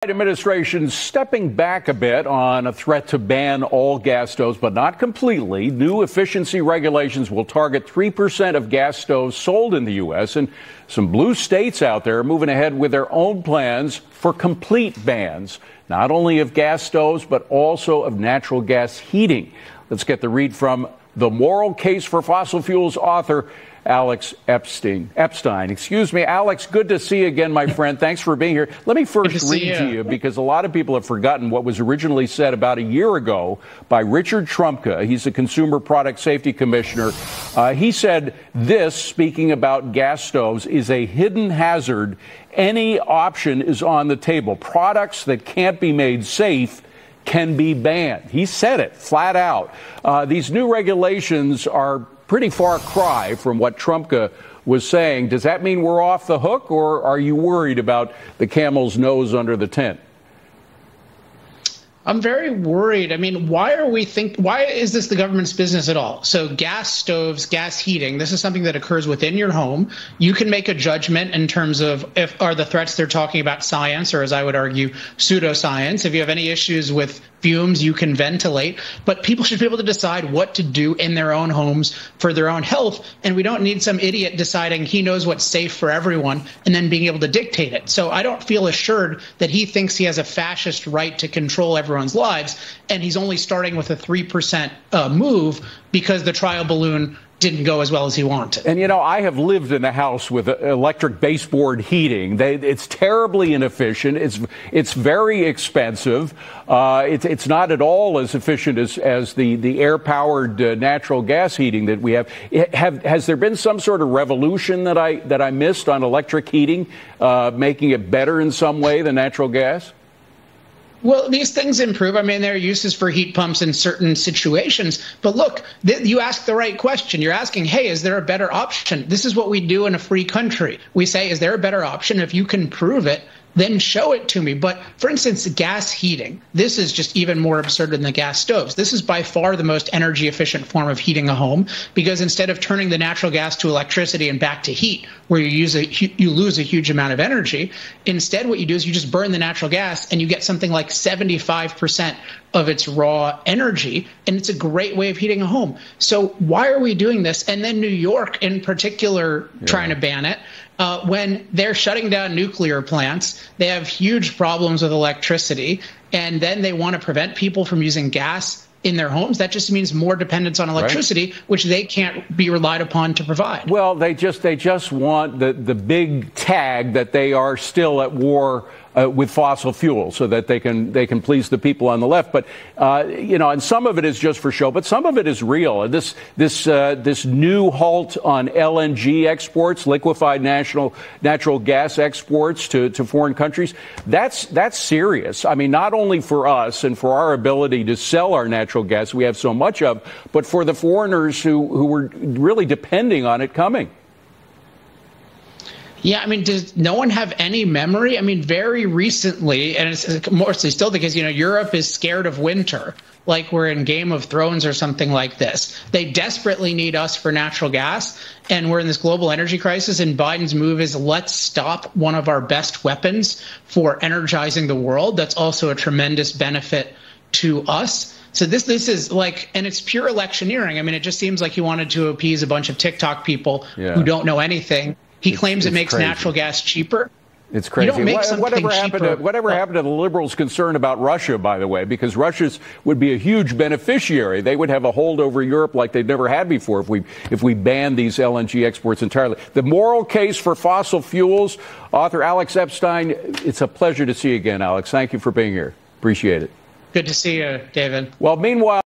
Administration stepping back a bit on a threat to ban all gas stoves, but not completely. New efficiency regulations will target 3% of gas stoves sold in the U.S. And some blue states out there are moving ahead with their own plans for complete bans, not only of gas stoves, but also of natural gas heating. Let's get the read from the Moral Case for Fossil Fuels author, Alex Epstein. Alex, good to see you again, my friend. Thanks for being here. Let me first read to you, because a lot of people have forgotten what was originally said about a year ago by Richard Trumka. He's the Consumer Product Safety Commissioner. He said this, speaking about gas stoves, is a hidden hazard. Any option is on the table. Products that can't be made safe can be banned. He said it flat out. These new regulations are pretty far cry from what Trumka was saying. Does that mean we're off the hook, or are you worried about the camel's nose under the tent? I'm very worried. I mean, why is this the government's business at all? So gas stoves, gas heating, this is something that occurs within your home. You can make a judgment in terms of are the threats they're talking about science, or as I would argue, pseudoscience. If you have any issues with fumes, you can ventilate. But people should be able to decide what to do in their own homes for their own health. And we don't need some idiot deciding he knows what's safe for everyone and then being able to dictate it. So I don't feel assured that he thinks he has a fascist right to control everyone's lives. And he's only starting with a 3% move because the trial balloon didn't go as well as he wanted. And, you know, I have lived in a house with electric baseboard heating. It's terribly inefficient. It's very expensive. It's not at all as efficient as the air-powered natural gas heating that we have. Has there been some sort of revolution that I missed on electric heating, making it better in some way than natural gas? Well, these things improve. I mean, there are uses for heat pumps in certain situations. But look, you ask the right question. You're asking, hey, is there a better option? This is what we do in a free country. We say, is there a better option? If you can prove it, then show it to me. But for instance, gas heating, this is just even more absurd than the gas stoves. This is by far the most energy efficient form of heating a home, because instead of turning the natural gas to electricity and back to heat, where you lose a huge amount of energy, instead what you do is you just burn the natural gas and you get something like 75% of its raw energy, and it's a great way of heating a home. So why are we doing this? And then New York in particular trying to ban it. When they're shutting down nuclear plants, they have huge problems with electricity, and then they want to prevent people from using gas in their homes. That just means more dependence on electricity, which they can't be relied upon to provide. Well, they just want the big tag that they are still at war with fossil fuels, so that they can please the people on the left. But you know, and some of it is just for show, but some of it is real. This new halt on LNG exports, liquefied natural gas exports to foreign countries, that's serious. I mean, not only for us and for our ability to sell our natural gas we have so much of, but for the foreigners who were really depending on it coming. Yeah, I mean, does no one have any memory? I mean, very recently, and it's mostly still because, you know, Europe is scared of winter, like we're in Game of Thrones or something like this. They desperately need us for natural gas, and we're in this global energy crisis, and Biden's move is let's stop one of our best weapons for energizing the world. That's also a tremendous benefit to us. So this is like, and it's pure electioneering. I mean, it just seems like he wanted to appease a bunch of TikTok people who don't know anything. He claims it makes natural gas cheaper. It's crazy. Whatever happened to the liberals' concern about Russia, by the way, because Russia would be a huge beneficiary. They would have a hold over Europe like they've never had before if we banned these LNG exports entirely. The Moral Case for Fossil Fuels, author Alex Epstein. It's a pleasure to see you again, Alex. Thank you for being here. Appreciate it. Good to see you, David. Well, meanwhile.